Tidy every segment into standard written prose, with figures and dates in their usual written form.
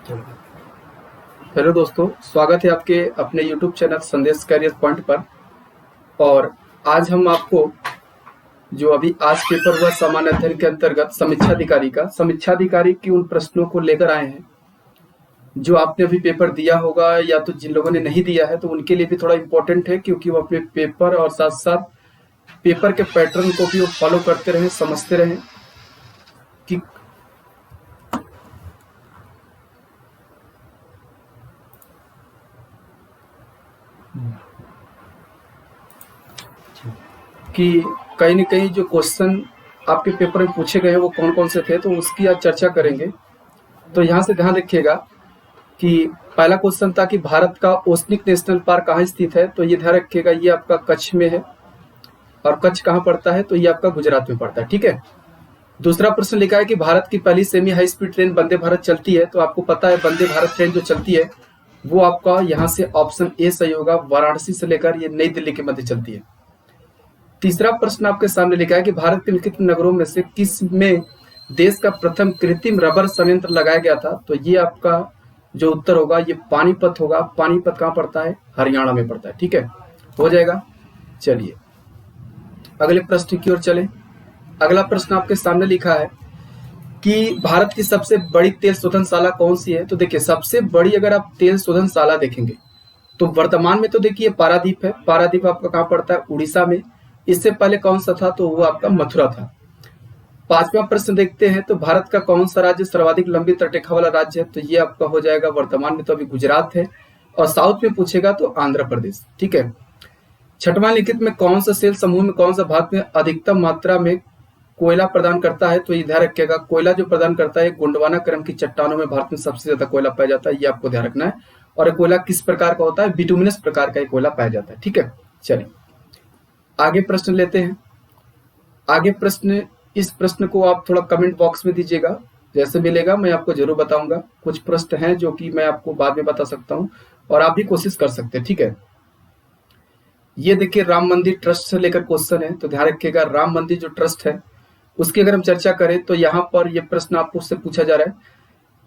Hello दोस्तों, स्वागत है आपके अपने यूट्यूब चैनल संदेश कैरियर पॉइंट पर। और आज हम आपको जो अभी आज पेपर हुआ सामान्य अध्ययन के अंतर्गत समीक्षा अधिकारी की उन प्रश्नों को लेकर आए हैं जो आपने अभी पेपर दिया होगा, या तो जिन लोगों ने नहीं दिया है तो उनके लिए भी थोड़ा इम्पोर्टेंट है, क्योंकि वो अपने पेपर और साथ साथ पेपर के पैटर्न को भी वो फॉलो करते रहें, समझते रहें कि कि कहीं न कहीं जो क्वेश्चन आपके पेपर में पूछे गए हैं वो कौन-कौन से थे, तो उसकी आज चर्चा करेंगे। तो यहाँ से ध्यान रखिएगा कि पहला क्वेश्चन था कि भारत का ओसनिक नेशनल पार्क कहाँ स्थित है, तो ये ध्यान रखिएगा, ये आपका कच्छ में है। और कच्छ कहाँ पड़ता है, तो ये आपका गुजरात में पड़ता है, ठीक है। दूसरा प्रश्न लिखा है कि भारत की पहली semi high speed train Vande Bharat चलती है, तो आपको पता है वंदे भारत ट्रेन जो चलती है वो आपका यहाँ से ऑप्शन ए सही होगा, वाराणसी से लेकर ये नई दिल्ली के मध्य चलती है। तीसरा प्रश्न आपके सामने लिखा है कि भारत के निम्नलिखित नगरों में से किस में देश का प्रथम कृत्रिम रबर संयंत्र लगाया गया था, तो ये आपका जो उत्तर होगा ये पानीपत होगा। पानीपत कहाँ पड़ता है, हरियाणा में पड़ता है, ठीक है, हो जाएगा। चलिए अगले प्रश्न की ओर चले। अगला प्रश्न आपके सामने लिखा है कि भारत की सबसे बड़ी तेल शोधनशाला कौन सी है, तो देखिए सबसे बड़ी अगर आप तेल शोधनशाला देखेंगे तो वर्तमान में तो देखिए पारादीप है। पारादीप आपका कहाँ पड़ता है, उड़ीसा में। इससे पहले कौन सा था, तो वो आपका मथुरा था। पांचवा प्रश्न देखते हैं, तो भारत का कौन सा राज्य सर्वाधिक लंबी तटरेखा वाला राज्य है, तो ये आपका हो जाएगा, वर्तमान में तो अभी गुजरात है, और साउथ में पूछेगा तो आंध्र प्रदेश, ठीक है। छठवां लिखित में कौन सा सेल समूह में कौन सा भारत में अधिकतम मात्रा में कोयला प्रदान करता है, तो ये ध्यान रखिएगा, कोयला जो प्रदान करता है गोंडवाना क्रम की चट्टानों में भारत में सबसे ज्यादा कोयला पाया जाता है, ये आपको ध्यान रखना है। और कोयला किस प्रकार का होता है, बिटुमिनस प्रकार का कोयला पाया जाता है, ठीक है। चलिए आगे प्रश्न लेते हैं। आगे प्रश्न, इस प्रश्न को आप थोड़ा कमेंट बॉक्स में दीजिएगा, जैसे मिलेगा मैं आपको जरूर बताऊंगा। कुछ प्रश्न हैं जो कि मैं आपको बाद में बता सकता हूं और आप भी कोशिश कर सकते हैं, ठीक है। ये देखिए राम मंदिर ट्रस्ट से लेकर क्वेश्चन है, तो ध्यान रखिएगा राम मंदिर जो ट्रस्ट है उसकी अगर हम चर्चा करें तो यहाँ पर यह प्रश्न आपको उससे पूछा जा रहा है,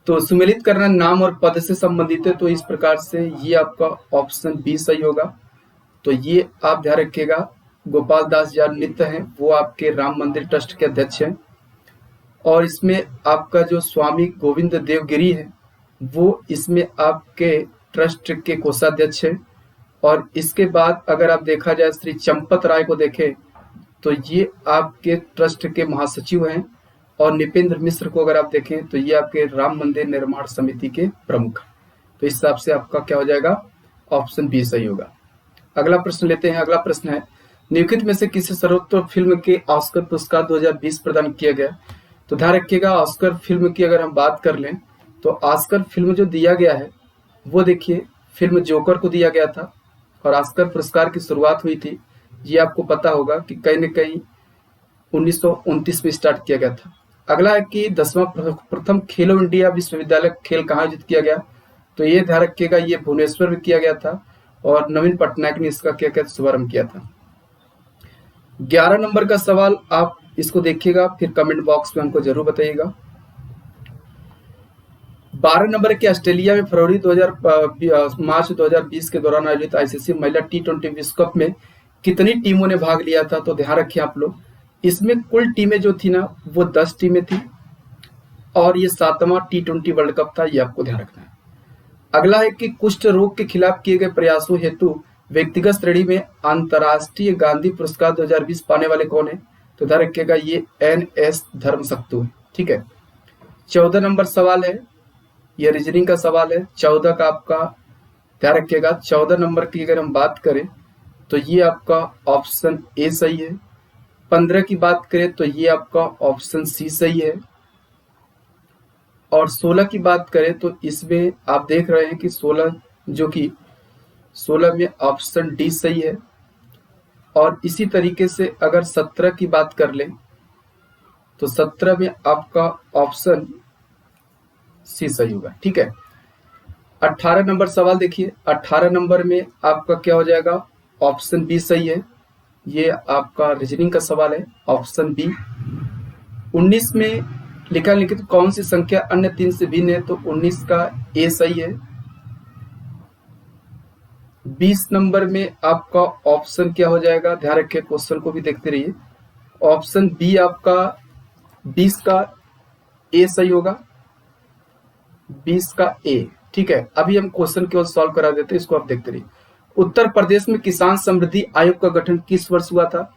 तो सुमेलित करना नाम और पद से संबंधित है, तो इस प्रकार से ये आपका ऑप्शन बी सही होगा। तो ये आप ध्यान रखिएगा, गोपाल दास जी नित्य हैं, वो आपके राम मंदिर ट्रस्ट के अध्यक्ष हैं। और इसमें आपका जो स्वामी गोविंद देवगिरी है वो इसमें आपके ट्रस्ट के कोषाध्यक्ष हैं। और इसके बाद अगर आप देखा जाए श्री चंपत राय को देखें तो ये आपके ट्रस्ट के महासचिव हैं। और निपेंद्र मिश्र को अगर आप देखें तो ये आपके राम मंदिर निर्माण समिति के प्रमुख। तो इस हिसाब से आपका क्या हो जाएगा, ऑप्शन बी सही होगा। अगला प्रश्न लेते हैं। अगला प्रश्न है, निम्नलिखित में से किसी सर्वोत्तम फिल्म के ऑस्कर पुरस्कार 2020 प्रदान किया गया, तो ध्यान रखिएगा ऑस्कर फिल्म की अगर हम बात कर लें तो ऑस्कर फिल्म जो दिया गया है वो देखिए फिल्म जोकर को दिया गया था। और ऑस्कर पुरस्कार की शुरुआत हुई थी, ये आपको पता होगा कि कहीं न कहीं 1929 में स्टार्ट किया गया था। अगला है कि 10वां प्रथम खेलो इंडिया विश्वविद्यालय खेल कहाँ आयोजित किया गया, तो ये ध्यान रखिएगा ये भुवनेश्वर में किया गया था और नवीन पटनायक ने इसका क्या क्या शुभारंभ किया था। 11 नंबर का सवाल आप इसको देखिएगा, फिर कमेंट बॉक्स में हमको जरूर बताइएगा। 12 नंबर के ऑस्ट्रेलिया में फरवरी मार्च 2020 के दौरान आयोजित आईसीसी महिला T20 विश्व कप में कितनी टीमों ने भाग लिया था, तो ध्यान रखिए आप लोग, इसमें कुल टीमें जो थी ना वो 10 टीमें थी और ये 7वां T20 वर्ल्ड कप था, ये आपको ध्यान रखना है। अगला है कि कुष्ठ रोग के खिलाफ किए गए प्रयासों हेतु व्यक्तिगत श्रेणी में अंतर्राष्ट्रीय गांधी पुरस्कार 2020 पाने वाले कौन है, तो ध्यान रखिएगा ये NS धर्मसक्तु है, ठीक है। 14 नंबर सवाल है, ये रीजनिंग का सवाल है। 14 का आपका ध्यान रखिएगा, 14 नंबर की अगर हम बात करें तो ये आपका ऑप्शन ए सही है। 15 की बात करें तो ये आपका ऑप्शन सी सही है। और 16 की बात करें तो इसमें आप देख रहे हैं कि 16 जो कि 16 में ऑप्शन डी सही है। और इसी तरीके से अगर 17 की बात कर लें तो 17 में आपका ऑप्शन सी सही होगा, ठीक है। 18 नंबर सवाल देखिए, 18 नंबर में आपका क्या हो जाएगा, ऑप्शन बी सही है। ये आपका रीजनिंग का सवाल है, ऑप्शन बी। 19 में लिखा निम्नलिखित कौन सी संख्या अन्य 3 से भिन्न है? तो 19 का ए सही है। 20 नंबर में आपका ऑप्शन क्या हो जाएगा? ध्यान रखिए, क्वेश्चन को भी देखते रहिए। ऑप्शन बी आपका 20 का ए सही होगा, 20 का ए। ठीक है, अभी हम क्वेश्चन केवल सॉल्व करा देते हैं, इसको आप देखते रहिए। उत्तर प्रदेश में किसान समृद्धि आयोग का गठन किस वर्ष हुआ था?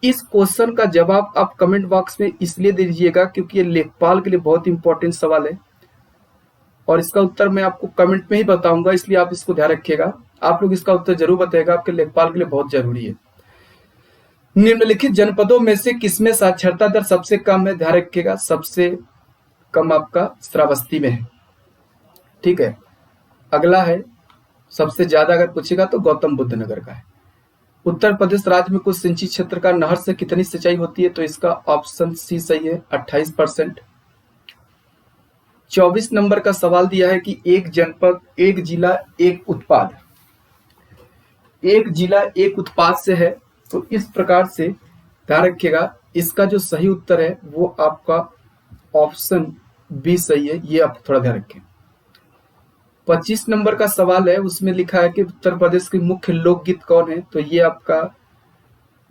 इस क्वेश्चन का जवाब आप कमेंट बॉक्स में इसलिए दीजिएगा क्योंकि ये लेखपाल के लिए बहुत इंपॉर्टेंट सवाल है और इसका उत्तर मैं आपको कमेंट में ही बताऊंगा, इसलिए आप इसको ध्यान रखिएगा। आप लोग इसका उत्तर जरूर बताएगा, आपके लेखपाल के लिए बहुत जरूरी है। निम्नलिखित जनपदों में से किसमें साक्षरता दर सबसे कम है? ध्यान रखिएगा, सबसे कम आपका श्रावस्ती में है। ठीक है, अगला है सबसे ज्यादा अगर पूछेगा तो गौतम बुद्ध नगर का है। उत्तर प्रदेश राज्य में कुल सिंचित क्षेत्र का नहर से कितनी सिंचाई होती है? तो इसका ऑप्शन सी सही है, 28%। 24 नंबर का सवाल दिया है कि एक जनपद, एक जिला, एक उत्पाद, एक जिला एक उत्पाद से है। तो इस प्रकार से ध्यान रखिएगा, इसका जो सही उत्तर है वो आपका ऑप्शन बी सही है, ये आप थोड़ा ध्यान रखें। 25 नंबर का सवाल है, उसमें लिखा है कि उत्तर प्रदेश की मुख्य लोकगीत कौन है? तो ये आपका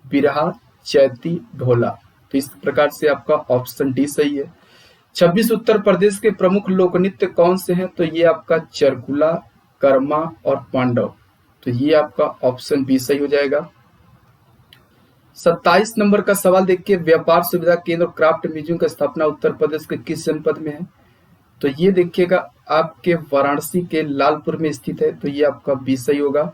बिरहा, चैती, ढोला। तो इस प्रकार से आपका ऑप्शन डी सही है। 26 उत्तर प्रदेश के प्रमुख लोक नृत्य कौन से हैं? तो ये आपका चरकुला, कर्मा और पांडव। तो ये आपका ऑप्शन बी सही हो जाएगा। 27 नंबर का सवाल देखिए, व्यापार सुविधा केंद्र और क्राफ्ट म्यूजियम की स्थापना उत्तर प्रदेश के किस जनपद में है? तो ये देखिएगा आपके वाराणसी के लालपुर में स्थित है। तो ये आपका बी सही होगा।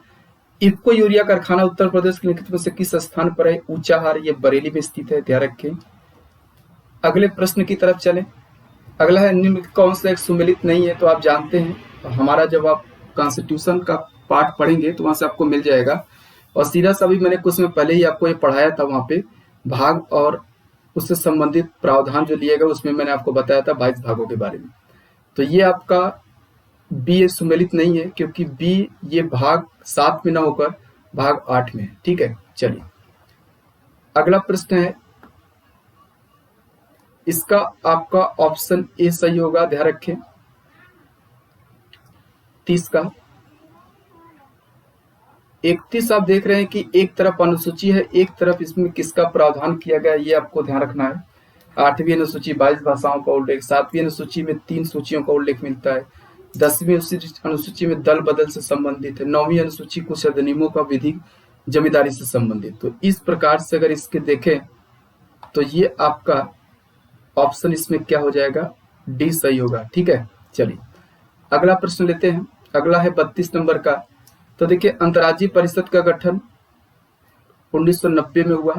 इफ्को यूरिया कारखाना उत्तर प्रदेश के निम्नलिखित में से किस स्थान पर है? ऊंचाहार, ये बरेली में स्थित है, ध्यान रखें। अगले प्रश्न की तरफ चलें। अगला है निम्नलिखित कौन सा एक सुमेलित नहीं है? तो आप जानते हैं, तो हमारा जब आप कॉन्स्टिट्यूशन का पार्ट पढ़ेंगे तो वहां से आपको मिल जाएगा। और सीधा सा भी मैंने कुछ में पहले ही आपको ये पढ़ाया था, वहां पे भाग और उससे संबंधित प्रावधान जो लिए गए उसमें मैंने आपको बताया था 22 भागों के बारे में। तो ये आपका बी सुमेलित नहीं है क्योंकि बी ये भाग 7 में ना होकर भाग 8 में है। ठीक है, चलिए अगला प्रश्न है, इसका आपका ऑप्शन ए सही होगा, ध्यान रखें। 30 का 31 आप देख रहे हैं कि एक तरफ अनुसूची है, एक तरफ इसमें किसका प्रावधान किया गया, ये आपको ध्यान रखना है। 8वीं अनुसूची 22 भाषाओं का उल्लेख, 7वीं अनुसूची में 3 सूचियों का उल्लेख मिलता है, 10वीं अनुसूची में दल बदल से संबंधित है, 9वीं अनुसूची कुछ अधिनियमों का विधि जमींदारी से संबंधित। तो इस प्रकार से अगर इसके देखें तो ये आपका ऑप्शन इसमें क्या हो जाएगा? डी सही होगा। ठीक है, चलिए अगला प्रश्न लेते हैं। अगला है 32 नंबर का। तो देखिए, अंतर्राज्यीय परिषद का गठन 1990 में हुआ।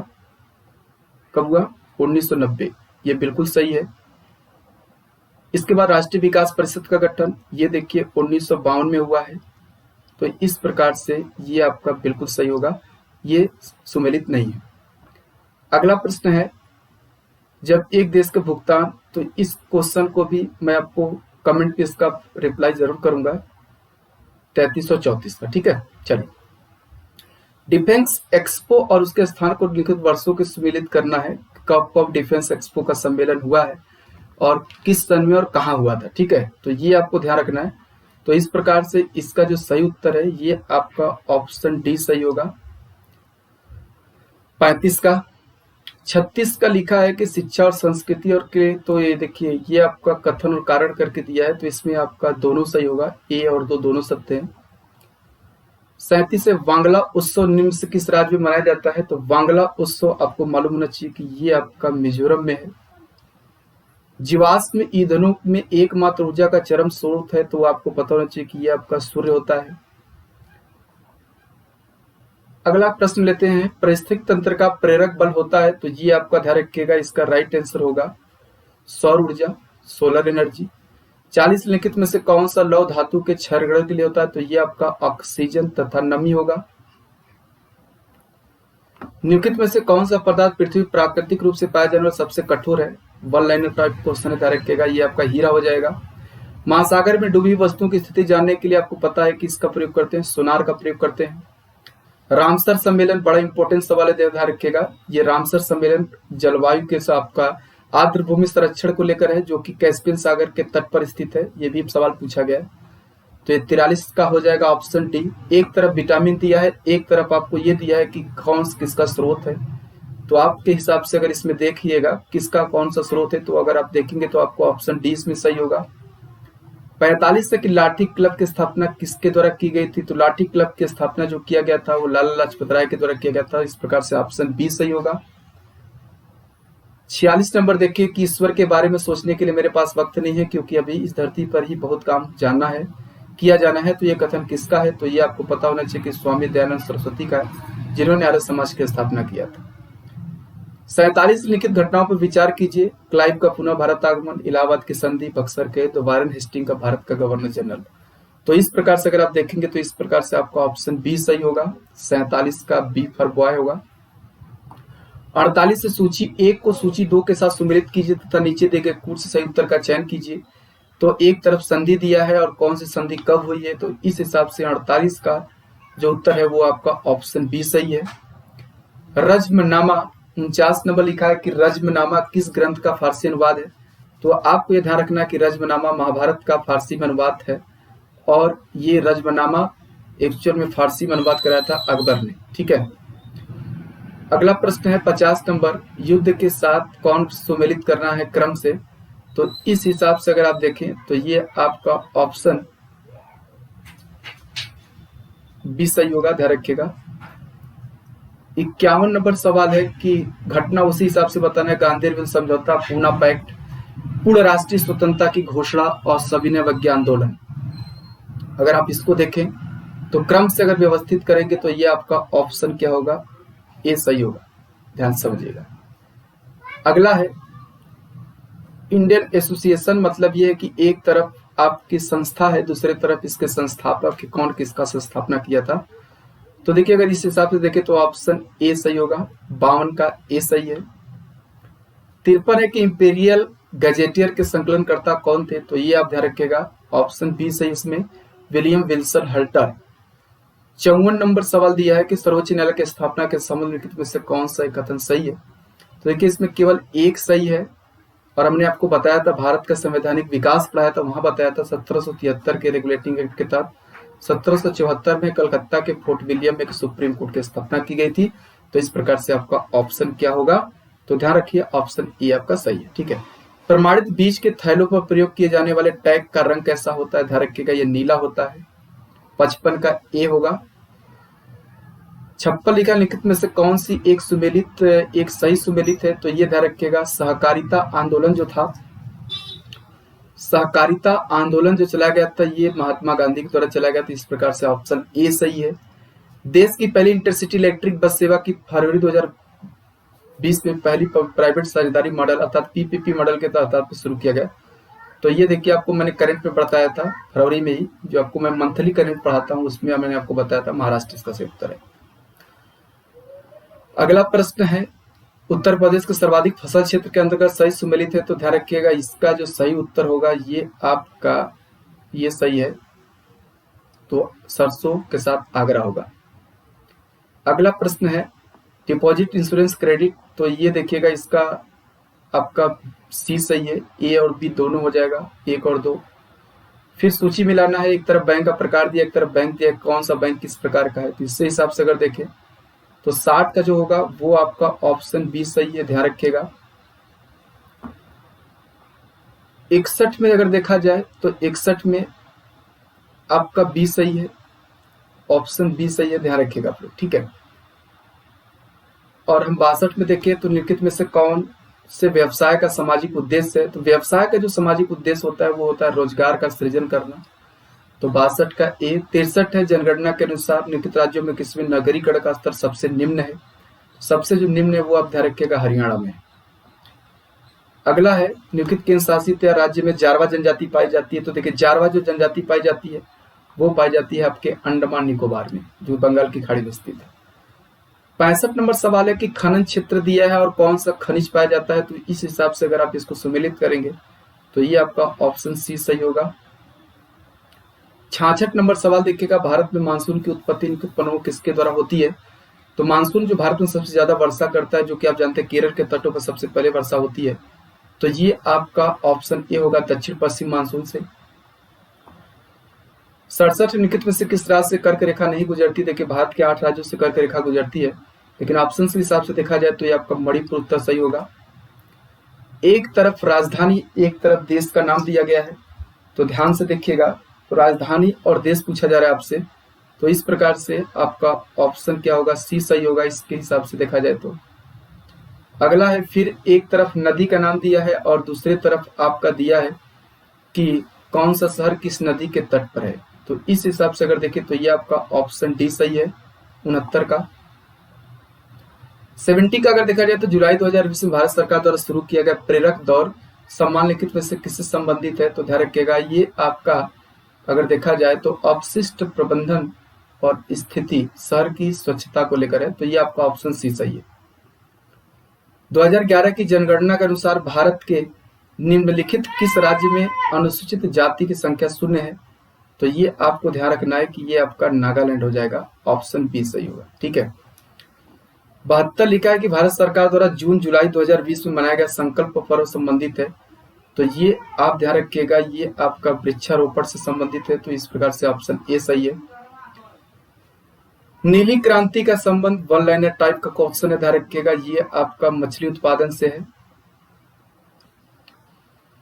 कब हुआ? 1990, ये बिल्कुल सही है। इसके बाद राष्ट्रीय विकास परिषद का गठन, ये देखिए 1952 में हुआ है। तो इस प्रकार से ये आपका बिल्कुल सही होगा, ये सुमेलित नहीं है। अगला प्रश्न है, जब एक देश का भुगतान, तो इस क्वेश्चन को भी मैं आपको कमेंट पे इसका रिप्लाई जरूर करूंगा, 33 और 34 का। ठीक है, चलिए डिफेंस एक्सपो और उसके स्थान को निम्नलिखित वर्षों के सुमेलित करना है। कब डिफेंस एक्सपो का सम्मेलन हुआ है और किस सन में और कहाँ हुआ था। ठीक है, तो ये आपको ध्यान रखना है। तो इस प्रकार से इसका जो सही उत्तर है ये आपका ऑप्शन डी सही होगा। 35 का 36 का लिखा है कि शिक्षा और संस्कृति और के, तो ये देखिए ये आपका कथन और कारण करके दिया है, तो इसमें आपका दोनों सही होगा, ए और दो दोनों सत्य हैं। 37 है, वांगला उत्सव निम्न से किस राज्य में मनाया जाता है? तो वांगला उत्सव आपको मालूम होना चाहिए कि ये आपका मिजोरम में है। जीवाश्म ईंधनों में एकमात्र ऊर्जा का चरम स्रोत है, तो आपको पता होना चाहिए कि ये आपका सूर्य होता है। अगला प्रश्न लेते हैं, परिस्थितिक तंत्र का प्रेरक बल होता है, तो ये आपका ध्यान रखिएगा, इसका राइट आंसर होगा सौर ऊर्जा, सोलर एनर्जी। 40 लिखित में से कौन सा लौह धातु के क्षयरोधक के लिए होता है? तो ये आपका ऑक्सीजन तथा नमी होगा। निम्नलिखित में से कौन सा पदार्थ पृथ्वी प्राकृतिक रूप से पाया जाने वाला सबसे कठोर है? वन लाइनर टाइप क्वेश्चन ध्यान रखिएगा, ये आपका हीरा हो जाएगा। महासागर में डूबी वस्तुओं की स्थिति जानने के लिए आपको पता है कि इसका प्रयोग करते हैं, सोनार का प्रयोग करते हैं। रामसर सम्मेलन बड़ा इंपॉर्टेंट सवाल है, ध्यान रखिएगा। ये रामसर सम्मेलन जलवायु के आपका आर्द्र भूमि संरक्षण को लेकर है, जो कि कैस्पियन सागर के तट पर स्थित है। ये भी सवाल पूछा गया है। तो ये 43 का हो जाएगा ऑप्शन डी। एक तरफ विटामिन दिया है, एक तरफ आपको ये दिया है कि कौन किसका स्रोत है। तो आपके हिसाब से अगर इसमें देखिएगा किसका कौन सा स्रोत है, तो अगर आप देखेंगे तो आपको ऑप्शन डी इसमें सही होगा। 45 से कि लाठी क्लब की स्थापना किसके द्वारा की गई थी, तो लाठी क्लब की स्थापना जो किया गया था वो लाला लाजपत राय के द्वारा किया गया था। इस प्रकार से ऑप्शन बी सही होगा। 46 नंबर देखिए कि ईश्वर के बारे में सोचने के लिए मेरे पास वक्त नहीं है, क्योंकि अभी इस धरती पर ही बहुत काम जानना है, किया जाना है। तो ये कथन किसका है, तो ये आपको पता होना चाहिए कि स्वामी दयानंद सरस्वती का है, जिन्होंने आर्य समाज की स्थापना किया था। 47 लिखित घटनाओं पर विचार कीजिए। क्लाइव का पुनः भारत आगमन, इलाहाबाद की संधि, बक्सर के, तो वारेन हेस्टिंग का भारत का गवर्नर जनरल। तो इस प्रकार से अगर आप देखेंगे तो इस प्रकार से आपका ऑप्शन बी सही होगा। 47 का बी फॉर बॉय होगा। 48 से सूची 1 को सूची 2 के साथ सुमेलित कीजिए तथा नीचे दिए गए कूट से सही उत्तर का चयन कीजिए। तो एक तरफ संधि दिया है और कौन सी संधि कब हुई है, तो इस हिसाब से 48 का जो उत्तर है वो आपका ऑप्शन बी सही है। रज्मनामा 49 नंबर लिखा है कि रज्मनामा किस ग्रंथ का फारसी अनुवाद है। तो आपको यह ध्यान रखना कि रज्मनामा महाभारत का फारसी में अनुवाद है, और ये रज्मनामा एक्चुअल में फारसी में अनुवाद कराया था अकबर ने। ठीक है। अगला प्रश्न है 50 नंबर, युद्ध के साथ कौन सुमेलित करना है क्रम से। तो इस हिसाब से अगर आप देखें तो ये आपका ऑप्शन बी सही होगा, ध्यान रखिएगा। 51 नंबर सवाल है कि घटना उसी हिसाब से बताना है। गांधी समझौता, पूना पैक्ट, पूर्ण राष्ट्रीय स्वतंत्रता की घोषणा और सविनय अवज्ञा आंदोलन। अगर आप इसको देखें तो क्रम से अगर व्यवस्थित करेंगे तो ये आपका ऑप्शन क्या होगा, ये सही होगा, ध्यान समझिएगा। अगला है इंडियन एसोसिएशन, मतलब ये है कि एक तरफ आपकी संस्था है, दूसरे तरफ इसके संस्थापक कि कौन किसका संस्थापना किया था। तो देखिए अगर इस हिसाब से देखें तो ऑप्शन ए सही होगा। 52 का ए सही है। 53 है कि इंपीरियल गजेटियर के संकलनकर्ता कौन थे, तो ये आप ध्यान रखिएगा, ऑप्शन बी सही इसमें, विलियम विल्सन हल्टर। 54 नंबर सवाल दिया है कि सर्वोच्च न्यायालय की स्थापना के संबंध में से कौन सा कथन सही है। तो देखिए इसमें केवल एक सही है, और हमने आपको बताया था भारत का संवैधानिक विकास पढ़ाया था, वहां बताया था 1773 के रेगुलेटिंग एक्ट के तहत 1774 में कलकत्ता के फोर्ट विलियम में सुप्रीम कोर्ट की स्थापना की गई थी। तो इस प्रकार से आपका ऑप्शन क्या होगा, तो ध्यान रखिए ऑप्शन ए आपका सही है। ठीक है। प्रमाणित बीज के थैलों पर प्रयोग किए जाने वाले टैग का रंग कैसा होता है, ध्यान रखिएगा, ये नीला होता है। 55 का ए होगा। 56 लिखा लिखित में से कौन सी एक सुमेलित, एक सही सुमेलित है, तो ये ध्यान रखिएगा, सहकारिता आंदोलन जो था, सहकारिता आंदोलन जो चला गया था ये महात्मा गांधी के द्वारा चला गया था। इस प्रकार से ऑप्शन ए सही है। देश की पहली इंटरसिटी इलेक्ट्रिक बस सेवा की फरवरी 2020 में पहली प्राइवेट साझेदारी मॉडल अर्थात पीपीपी मॉडल के तहत शुरू किया गया। तो ये देखिए आपको मैंने करंट में बताया था फरवरी में ही, जो आपको मैं मंथली करंट पढ़ाता हूँ उसमें मैंने आपको बताया था महाराष्ट्र इसका सही उत्तर है। अगला प्रश्न है उत्तर प्रदेश के सर्वाधिक फसल क्षेत्र के अंतर्गत सही सुमेलित है, तो ध्यान रखिएगा इसका जो सही उत्तर होगा ये आपका ये सही है, तो सरसों के साथ आगरा होगा। अगला प्रश्न है डिपॉजिट इंश्योरेंस क्रेडिट, तो ये देखिएगा इसका आपका सी सही है, ए और बी दोनों हो जाएगा, 1 और 2। फिर सूची मिलाना है, एक तरफ बैंक का प्रकार दिया, एक तरफ बैंक दिया, कौन सा बैंक किस प्रकार का है। तो इससे हिसाब से अगर देखें तो 60 का जो होगा वो आपका ऑप्शन बी सही है, ध्यान रखिएगा। 61 में अगर देखा जाए तो 61 में आपका बी सही है, ऑप्शन बी सही है, ध्यान रखिएगा फिर। ठीक है। और हम 62 में देखें तो निम्नलिखित में से कौन से व्यवसाय का सामाजिक उद्देश्य है, तो व्यवसाय का जो सामाजिक उद्देश्य होता है वो होता है रोजगार का सृजन करना। तो 62 का ए। 63 है जनगणना के अनुसार निम्नलिखित राज्यों में किसमें नगरीकरण का स्तर सबसे निम्न है, सबसे जो निम्न है वो आप ध्यान रखिएगा हरियाणा में। अगला है निम्नलिखित केंद्र शासित या राज्य में जारवा जनजाति पाई जाती है, तो देखिए जारवा जो जनजाति पाई जाती है वो पाई जाती है आपके अंडमान निकोबार में, जो बंगाल की खाड़ी में स्थित है। 65 नंबर सवाल है कि खनन क्षेत्र दिया है और कौन सा खनिज पाया जाता है, तो इस हिसाब से अगर आप इसको सुमेलित करेंगे तो ये आपका ऑप्शन सी सही होगा। 66 नंबर सवाल देखिएगा भारत में मानसून की उत्पत्ति उत्पन्न किसके द्वारा होती है, तो मानसून जो भारत में सबसे ज्यादा वर्षा करता है, जो कि आप जानते हैं केरल के तटों पर सबसे पहले वर्षा होती है, तो ये आपका ऑप्शन ए होगा दक्षिण पश्चिम मानसून से। 67 निम्नलिखित में से किस राज्य से कर्क रेखा नहीं गुजरती? देखिए भारत के 8 राज्यों से कर्क रेखा गुजरती है, लेकिन ऑप्शन के हिसाब से देखा जाए तो ये आपका मणिपुर उत्तर सही होगा। एक तरफ राजधानी एक तरफ देश का नाम दिया गया है, तो ध्यान से देखिएगा, तो राजधानी और देश पूछा जा रहा है आपसे, तो इस प्रकार से आपका ऑप्शन क्या होगा? सी सही होगा इसके हिसाब से देखा जाए तो। अगला है, फिर एक तरफ नदी का नाम दिया है और दूसरी तरफ आपका दिया है कि कौन सा शहर किस नदी के तट पर है, तो इस हिसाब से अगर देखें तो ये आपका ऑप्शन डी सही है 69 का। 70 का अगर देखा जाए तो जुलाई 2020 में भारत सरकार द्वारा शुरू किया गया प्रेरक दौर सम्मान लिखित में से किससे संबंधित है? तो ध्यान रखिएगा ये आपका अगर देखा जाए तो अपशिष्ट प्रबंधन और स्थिति शहर की स्वच्छता को लेकर है, तो ये आपका ऑप्शन सी सही है। 2011 की जनगणना के अनुसार भारत के निम्नलिखित किस राज्य में अनुसूचित जाति की संख्या 0 है? तो ये आपको ध्यान रखना है कि ये आपका नागालैंड हो जाएगा, ऑप्शन बी सही होगा। ठीक है। 72 लिखा है कि भारत सरकार द्वारा जून जुलाई 2020 में मनाया गया संकल्प पर्व संबंधित है, तो ये आप ध्यान रखिएगा ये आपका वृक्षारोपण से संबंधित है, तो इस प्रकार से ऑप्शन ए सही है। नीली क्रांति का संबंध वन लाइनर टाइप का क्वेश्चन है, ध्यान रखिएगा ये आपका मछली उत्पादन से है।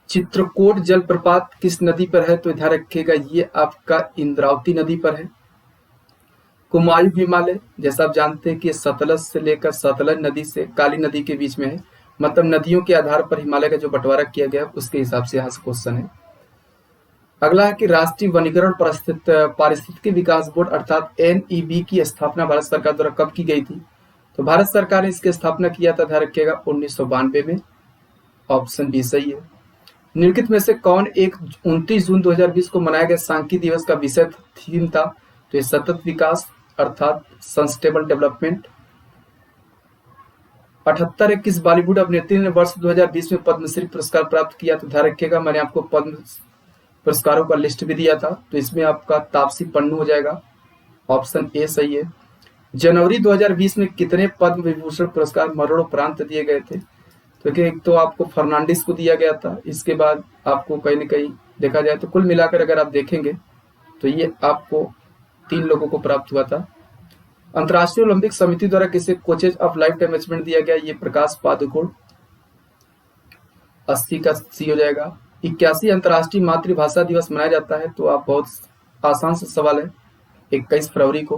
चित्रकूट जलप्रपात किस नदी पर है? तो ध्यान रखिएगा ये आपका इंद्रावती नदी पर है। कुमायूं हिमालय जैसा आप जानते हैं कि सतलज से लेकर सतलज नदी से काली नदी के बीच में है, मतलब नदियों के आधार पर हिमालय का जो बंटवारा किया गया उसके हिसाब से यहाँ से क्वेश्चन है। अगला है कि राष्ट्रीय वनीकरण पारिस्थितिकी विकास बोर्ड अर्थात NEB की स्थापना भारत सरकार द्वारा कब की गई थी? तो भारत सरकार ने इसकी स्थापना किया था, ध्यान रखिएगा 1992 में, ऑप्शन बी सही है। निम्नलिखित में से कौन एक 29 जून 2020 को मनाया गया सांख्यिकी दिवस का विषय थीम था? तो ये सतत विकास अर्थात सस्टेनेबल डेवलपमेंट। 78 है किस बॉलीवुड अभिनेत्री ने वर्ष 2020 में पद्मश्री पुरस्कार प्राप्त किया? तो ध्यान रखिएगा मैंने आपको पद्म पुरस्कारों का लिस्ट भी दिया था, तो इसमें आपका तापसी पन्नू हो जाएगा, ऑप्शन ए सही है। जनवरी 2020 में कितने पद्म विभूषण पुरस्कार मरणोपरांत दिए गए थे? तो एक तो आपको फर्नांडिस को दिया गया था, इसके बाद आपको कहीं न कहीं देखा जाए तो कुल मिलाकर अगर आप देखेंगे तो ये आपको 3 लोगों को प्राप्त हुआ था। अंतर्राष्ट्रीय ओलंपिक समिति द्वारा किसे coaches of life time achievement दिया गया? ये प्रकाश पादुकोण, 80 का सी हो जाएगा। 81 अंतर्राष्ट्रीय मातृभाषा दिवस मनाया जाता है? तो आप बहुत आसान सा सवाल है, 21 फरवरी को।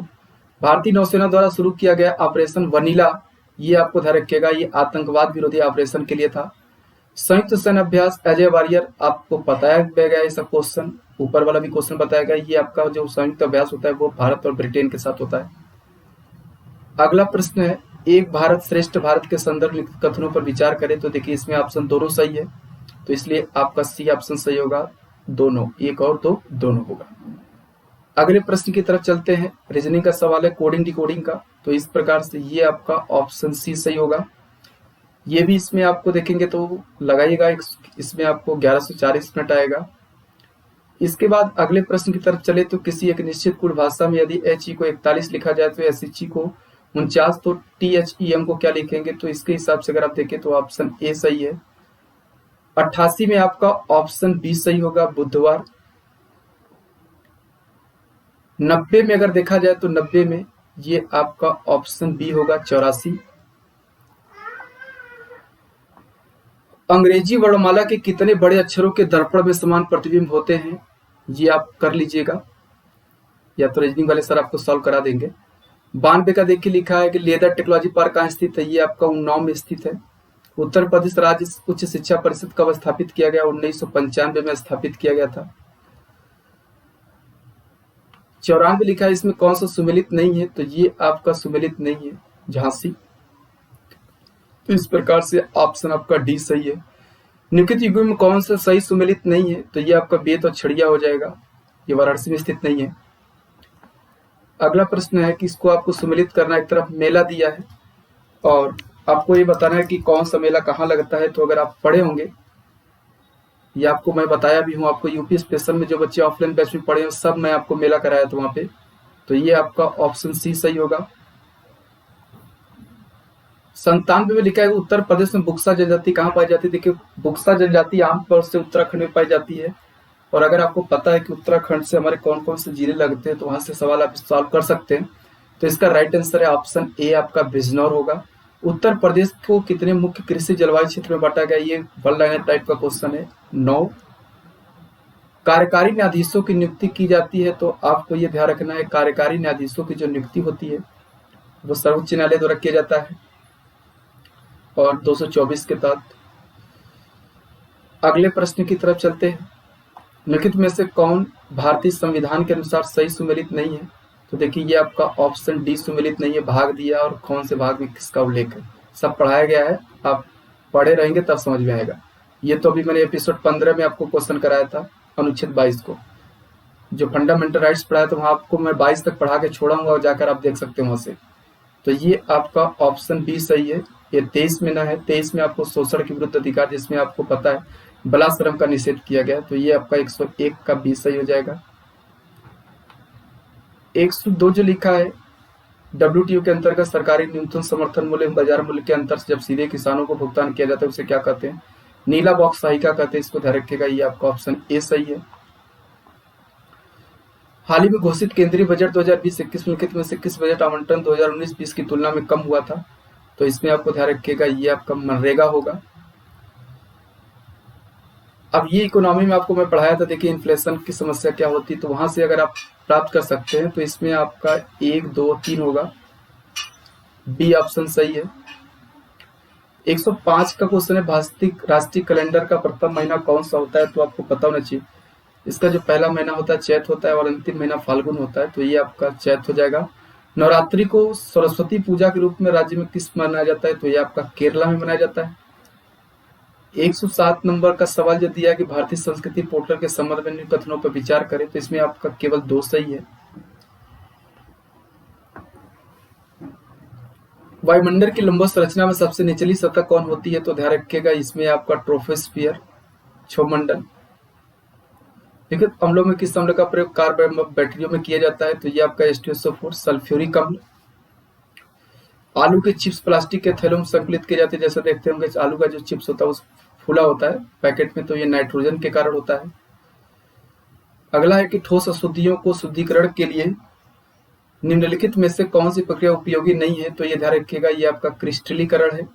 भारतीय नौसेना द्वारा शुरू किया गया ऑपरेशन वनीला, ये आपको ध्यान रखिएगा ये आतंकवाद विरोधी ऑपरेशन के लिए था। संयुक्त सैन्य अभ्यास अजय वॉरियर आपको बताया गया है, सब क्वेश्चन ऊपर वाला भी क्वेश्चन बताया गया, ये आपका जो संयुक्त अभ्यास होता है वो भारत और ब्रिटेन के साथ होता है। अगला प्रश्न है, एक भारत श्रेष्ठ भारत के संदर्भ कथनों पर विचार करें? तो देखिए इसमें ऑप्शन दोनों सही है, तो इसलिए आपका सी ऑप्शन सही होगा, दोनों, एक और दो दोनों होगा। अगले प्रश्न की तरफ चलते हैं, रीजनिंग का सवाल है कोडिंग डिकोडिंग का, तो इस प्रकार से ये आपका ऑप्शन सी सही होगा। ये भी इसमें आपको देखेंगे तो लगाइएगा, इसमें आपको 1140 मिनट आएगा। इसके बाद अगले प्रश्न की तरफ चले तो किसी एक निश्चित गुण भाषा में यदि एच को 41 लिखा जाए तो SH को 49, तो THEM को क्या लिखेंगे? तो इसके हिसाब से अगर आप देखें तो ऑप्शन ए सही है। 88 में आपका ऑप्शन बी सही होगा, बुधवार। 90 में अगर देखा जाए तो 90 में ये आपका ऑप्शन बी होगा, 84। अंग्रेजी वर्णमाला के कितने बड़े अक्षरों के दर्पण में समान प्रतिबिंब होते हैं? ये आप कर लीजिएगा, या तो रीजनिंग वाले सर आपको सॉल्व करा देंगे। 92 का देखिए लिखा है कि लेदर टेक्नोलॉजी पार्क कहाँ स्थित है? ये आपका उन्नाव में स्थित है। उत्तर प्रदेश राज्य उच्च शिक्षा परिषद कब स्थापित किया गया? 1995 में स्थापित किया गया था। 94 लिखा है इसमें कौन सा सुमेलित नहीं है? तो ये आपका सुमेलित नहीं है, झांसी। तो इस प्रकार से ऑप्शन आपका डी सही है। निम्नलिखित युगों में कौन सा सही सुमेलित नहीं है? तो ये आपका बेत और छड़िया हो जाएगा, ये वाराणसी में स्थित नहीं है। अगला प्रश्न है कि इसको आपको सुमेलित करना, एक तरफ मेला दिया है और आपको ये बताना है कि कौन सा मेला कहाँ लगता है। तो अगर आप पढ़े होंगे, ये आपको मैं बताया भी हूँ, आपको यूपी स्पेशल में जो बच्चे ऑफलाइन बैच में पढ़े हैं सब मैं आपको मेला कराया था वहाँ पे, तो ये आपका ऑप्शन सी सही होगा। 97 में लिखा है उत्तर प्रदेश में बुक्सा जनजाति कहाँ पाई जाती है। देखिए बुक्सा जनजाति आमतौर से उत्तराखंड में पाई जाती है। और अगर आपको पता है कि उत्तराखंड से हमारे कौन कौन से जिले लगते हैं तो वहां से सवाल आप सॉल्व कर सकते हैं। तो इसका राइट आंसर है ऑप्शन ए आपका बिजनौर होगा। उत्तर प्रदेश को कितने मुख्य कृषि जलवायु क्षेत्र में बांटा गया, ये वन लाइनर टाइप का क्वेश्चन है। 9। कार्यकारी न्यायाधीशों की नियुक्ति की जाती है, तो आपको ये ध्यान रखना है कार्यकारी न्यायाधीशों की जो नियुक्ति होती है वो सर्वोच्च न्यायालय द्वारा किया जाता है और 224 के तहत। अगले प्रश्न की तरफ चलते हैं। निम्नलिखित में से कौन भारतीय संविधान के अनुसार सही सुमेलित नहीं है। तो देखिए ये आपका ऑप्शन डी सुमेलित नहीं है, भाग दिया और कौन से भाग में किसका उल्लेख है सब पढ़ाया गया है, आप पढ़े रहेंगे तब समझ में आएगा। ये तो अभी मैंने एपिसोड 15 में आपको क्वेश्चन कराया था अनुच्छेद 22 को, जो फंडामेंटल राइट्स पढ़ाया था वहां आपको मैं 22 तक पढ़ा के छोड़ा हूँ और जाकर आप देख सकते हैं वहां से। तो ये आपका ऑप्शन बी सही है। ये 23 में ना है, 23 में आपको शोषण के विरुद्ध अधिकार, जिसमें आपको पता है बलात्श्रम का निषेध किया गया, तो ये आपका 101 का बी सही हो जाएगा। 102 जो लिखा है WTO के अंतर्गत सरकारी न्यूनतम समर्थन मूल्य बाजार मूल्य के अंतर से जब सीधे किसानों को भुगतान किया जाता है उसे क्या कहते हैं। नीला बॉक्स सहायिका कहते हैं, इसको ध्यान रखिएगा, ये आपका ऑप्शन ए सही है। हाल ही में घोषित केंद्रीय बजट 2020-21 में से किस बजट आवंटन 2019-20 की तुलना में कम हुआ था। तो इसमें आपको ध्यान रखिएगा ये आपका मनरेगा होगा। अब ये इकोनॉमी में आपको मैं पढ़ाया था, देखिए इन्फ्लेशन की समस्या क्या होती है, तो वहां से अगर आप प्राप्त कर सकते हैं तो इसमें आपका 1, 2, 3 होगा, बी ऑप्शन सही है। 105 का क्वेश्चन है भारतीय राष्ट्रीय कैलेंडर का प्रथम महीना कौन सा होता है। तो आपको पता होना चाहिए इसका जो पहला महीना होता है चैत होता है और अंतिम महीना फाल्गुन होता है, तो ये आपका चैत हो जाएगा। नवरात्रि को सरस्वती पूजा के रूप में राज्य में किस मनाया जाता है, तो ये आपका केरला में मनाया जाता है। 107 नंबर का सवाल जो दिया है कि भारतीय संस्कृति पोर्टल के संबंध में निम्न कथनों पर विचार करें, तो इसमें आपका केवल 2 सही है। वायुमंडल की लंबवत संरचना में सबसे निचली सतह कौन होती है। तो ध्यान रखिएगा इसमें आपका ट्रोपोस्फियर क्षोमंडल। देखिए अम्लों में किस अम्ल का प्रयोग कार्बन बैटरियों में किया जाता है, तो ये आपका H2SO4 सल्फ्यूरिक अम्ल। आलू के चिप्स प्लास्टिक के थैलों में संकलित किए जाते हैं, जैसे देखते होंगे आलू का जो चिप्स होता है उस फूला होता है पैकेट में, तो ये नाइट्रोजन के कारण होता है। अगला है कि ठोस अशुद्धियों को शुद्धिकरण के लिए निम्नलिखित में से कौन सी प्रक्रिया उपयोगी नहीं है। तो ये ध्यान रखिएगा ये आपका क्रिस्टलीकरण है।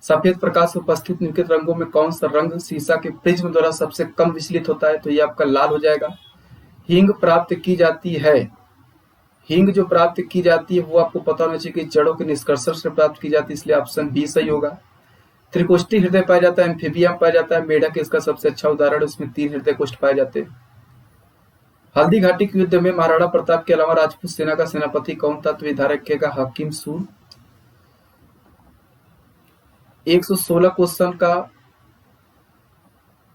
सफेद प्रकाश में उपस्थित निम्नलिखित रंगों में कौन सा रंग शीशा के प्रिज्म द्वारा सबसे कम विचलित होता है, तो ये आपका लाल हो जाएगा। हींग प्राप्त की जाती है, हींग जो प्राप्त की जाती है वो आपको पता होना चाहिए कि जड़ों के निष्कर्षण से प्राप्त की जाती है, इसलिए ऑप्शन बी सही होगा। त्रिकोष्ठी हृदय पाया जाता है, एम्फीबियम पाया जाता है, मेढक इसका सबसे अच्छा उदाहरण है, उसमें 3 हृदय कोष्ठ पाए जाते हैं। हल्दी घाटी के युद्ध में महाराणा प्रताप के अलावा राजपूत सेना का सेनापति कौन था, तो ये ध्यान रखिएगा हकीम सूर। 116 क्वेश्चन का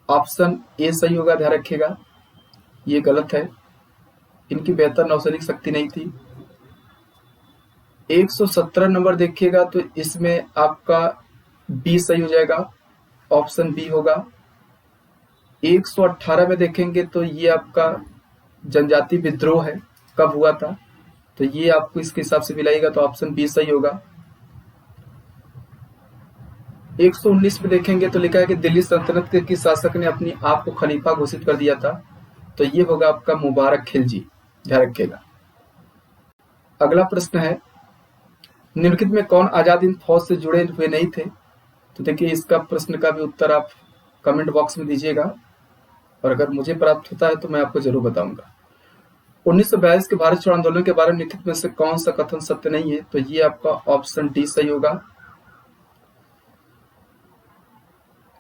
ऑप्शन ए सही होगा, ध्यान रखिएगा ये गलत है, इनकी बेहतर नौसैनिक शक्ति नहीं थी। 117 नंबर देखिएगा तो इसमें आपका बी सही हो जाएगा, ऑप्शन बी होगा। 118 में देखेंगे तो ये आपका जनजाति विद्रोह है, कब हुआ था, तो ये आपको इसके हिसाब से मिलाएगा, तो ऑप्शन बी सही होगा। 119 में देखेंगे तो लिखा है कि दिल्ली सल्तनत के किस शासक ने अपनी आप को खलीफा घोषित कर दिया था, तो ये होगा आपका मुबारक खिलजी, ध्यान रखिएगा। अगला प्रश्न है निम्नलिखित में कौन आजाद हिंद फौज से जुड़े हुए नहीं थे। तो देखिए इसका प्रश्न का भी उत्तर आप कमेंट बॉक्स में दीजिएगा और अगर मुझे प्राप्त होता है तो मैं आपको जरूर बताऊंगा। 1942 के भारत छोड़ो आंदोलन के बारे में निम्नलिखित में से कौन सा कथन सत्य नहीं है, तो ये आपका ऑप्शन डी सही होगा।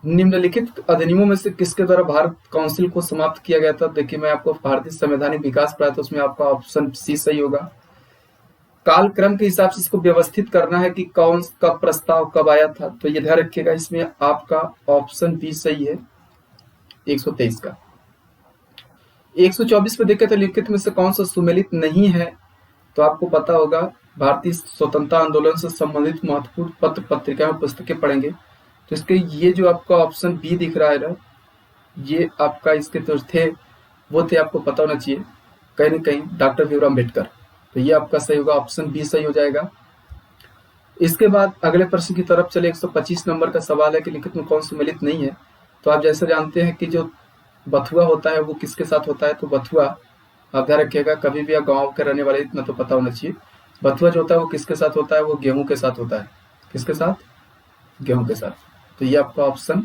निम्नलिखित अधिनियमों में से किसके द्वारा भारत काउंसिल को समाप्त किया गया था। देखिए मैं आपको भारतीय संवैधानिक विकास पढ़ाया था, उसमें आपका ऑप्शन सी सही होगा। कालक्रम के हिसाब से इसको व्यवस्थित करना है कि कौन का प्रस्ताव कब आया था, तो ये ध्यान रखिएगा इसमें आपका ऑप्शन बी सही है 123 का। 124 पे देखें तो लिखित में से कौन सा सुमेलित नहीं है, तो आपको पता होगा भारतीय स्वतंत्रता आंदोलन से संबंधित महत्वपूर्ण पत्र पत्रिकाएं पुस्तकें पढ़ेंगे, तो इसके ये जो आपका ऑप्शन बी दिख रहा है ना, ये आपका इसके जो थे वो थे, आपको पता होना चाहिए कहीं ना कहीं डॉक्टर भीमराव अम्बेडकर, तो ये आपका सही होगा, ऑप्शन बी सही हो जाएगा। इसके बाद अगले प्रश्न की तरफ चले। 125 नंबर का सवाल है कि लिखित में कौन सुमेलित नहीं है। तो आप जैसे जानते हैं कि जो बथुआ होता है वो किसके साथ होता है, तो बथुआ आप ध्यान रखिएगा, कभी भी आप गाँव के रहने वाले इतना तो पता होना चाहिए। बथुआ जो होता है वो किसके साथ होता है, वो गेहूं के साथ होता है। किसके साथ? गेहूं के साथ। तो ये आपका ऑप्शन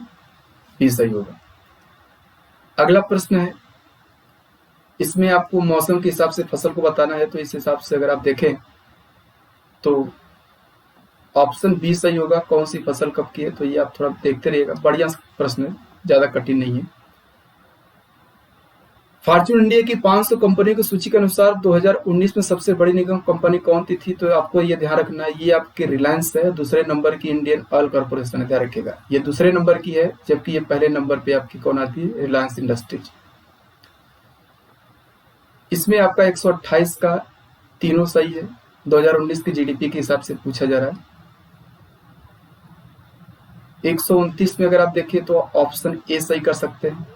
बी सही होगा। अगला प्रश्न है, इसमें आपको मौसम के हिसाब से फसल को बताना है। तो इस हिसाब से अगर आप देखें तो ऑप्शन बी सही होगा। कौन सी फसल कब की है, तो ये आप थोड़ा देखते रहिएगा, बढ़िया प्रश्न है, ज्यादा कठिन नहीं है। फॉर्च्यून इंडिया की 500 कंपनियों की सूची के अनुसार 2019 में सबसे बड़ी निगम कंपनी कौन सी थी, तो आपको ये ध्यान रखना है, ये आपकी रिलायंस है। दूसरे नंबर की इंडियन ऑयल कॉर्पोरेशन है, ध्यान रखिएगा, ये दूसरे नंबर की है, जबकि ये पहले नंबर पे आपकी कौन आती है, रिलायंस इंडस्ट्रीज। इसमें आपका 128 का तीनों सही है। 2019 की जीडीपी के हिसाब से पूछा जा रहा है। 129 में अगर आप देखिए तो ऑप्शन ए सही कर सकते हैं,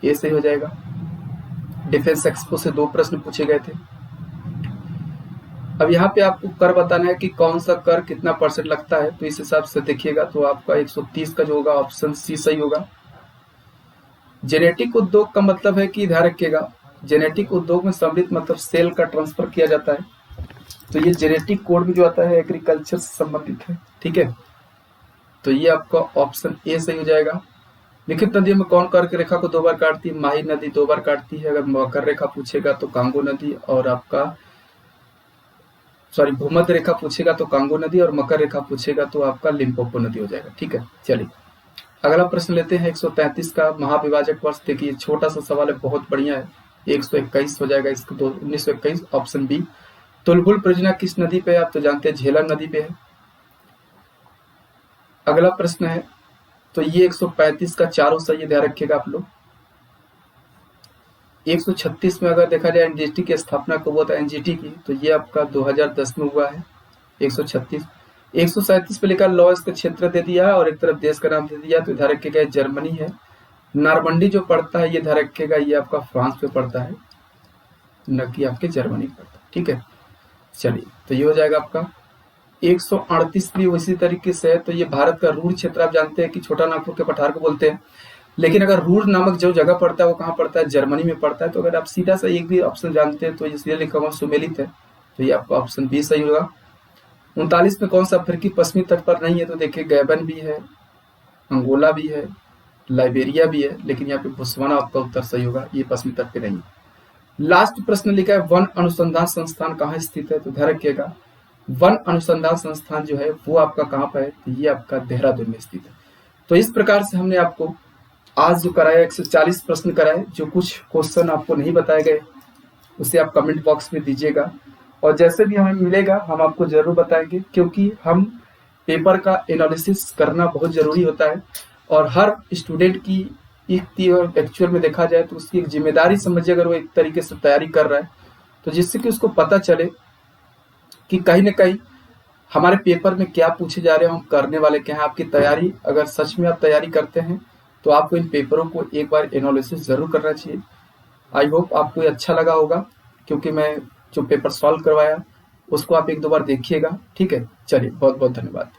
ए सही हो जाएगा। डिफेंस एक्सपो से 2 प्रश्न पूछे गए थे। अब यहाँ पे आपको कर बताना है कि कौन सा कर कितना % लगता है, तो इस हिसाब से देखिएगा तो आपका 130 का जो होगा ऑप्शन सी सही होगा। जेनेटिक उद्योग का मतलब है कि ध्यान रखिएगा, जेनेटिक उद्योग में सम्मिलित मतलब सेल का ट्रांसफर किया जाता है। तो ये जेनेटिक कोड में जो आता है एग्रीकल्चर से संबंधित है, ठीक है। तो ये आपका ऑप्शन ए सही हो जाएगा। लिखित नदियों में कौन कर्क रेखा को 2 बार काटती है, माही नदी 2 बार काटती है। अगर मकर रेखा पूछेगा तो कांगो नदी, और आपका भूमध्य रेखा पूछेगा तो कांगो नदी, और मकर रेखा पूछेगा तो आपका लिम्पोपो नदी हो जाएगा, ठीक है। चलिए अगला प्रश्न लेते हैं। 133 का महाविभाजक वर्ष, देखिए छोटा सा सवाल है, बहुत बढ़िया है। 121 हो जाएगा इसको, 1921 ऑप्शन बी। तुलबुल परियोजना किस नदी पे है, आप तो जानते हैं झेलम नदी पे है। अगला प्रश्न है, तो ये 135 का चारों सही, ध्यान रखिएगा आप लोग। 136 में अगर देखा जाए एनजीटी की स्थापना कब हुआ था, एनजीटी की, तो ये आपका 2010 में हुआ है। 136 137 पे लिखा लॉ इसका क्षेत्र दे दिया है और एक तरफ देश का नाम दे दिया, तो ध्यान रखिएगा जर्मनी है। नारमंडी जो पड़ता है ये ध्यान रखिएगा, ये आपका फ्रांस पे पड़ता है, न कि आपके जर्मनी पड़ता है, ठीक है। चलिए तो ये हो जाएगा आपका 138 भी उसी तरीके से है। तो ये भारत का रूर क्षेत्र, आप जानते हैं कि छोटा नागपुर के पठार को बोलते हैं, लेकिन अगर रूर नामक जो जगह पड़ता है वो कहाँ पड़ता है, जर्मनी में पड़ता है। तो अगर आप सीधा सा एक भी ऑप्शन जानते हैं तो इसलिए लिखा हुआ सुमेलित है, तो ये आपका ऑप्शन बी सही होगा। 39 में कौन सा अफ्रीकी पश्चिमी तट पर नहीं है, तो देखिए गैबन भी है, अंगोला भी है, लाइबेरिया भी है, लेकिन यहाँ पे बोत्सवाना आपका उत्तर सही होगा, ये पश्चिमी तट पे नहीं है। लास्ट प्रश्न लिखा है वन अनुसंधान संस्थान कहाँ स्थित है, तो ध्यान रखिएगा वन अनुसंधान संस्थान जो है वो आपका कहाँ पर है, तो ये आपका देहरादून में स्थित है। तो इस प्रकार से हमने आपको आज जो कराया 140 प्रश्न कराए। जो कुछ क्वेश्चन आपको नहीं बताए गए उसे आप कमेंट बॉक्स में दीजिएगा, और जैसे भी हमें मिलेगा हम आपको जरूर बताएंगे, क्योंकि हम पेपर का एनालिसिस करना बहुत जरूरी होता है। और हर स्टूडेंट की एक्चुअल में देखा जाए तो उसकी एक जिम्मेदारी समझिए, अगर वो एक तरीके से तैयारी कर रहा है तो जिससे कि उसको पता चले कि कहीं ना कहीं हमारे पेपर में क्या पूछे जा रहे हैं, हम करने वाले क्या हैं। आपकी तैयारी, अगर सच में आप तैयारी करते हैं तो आपको इन पेपरों को एक बार एनालिसिस जरूर करना चाहिए। आई होप आपको ये अच्छा लगा होगा, क्योंकि मैं जो पेपर सॉल्व करवाया उसको आप 1-2 बार देखिएगा, ठीक है। चलिए बहुत बहुत धन्यवाद।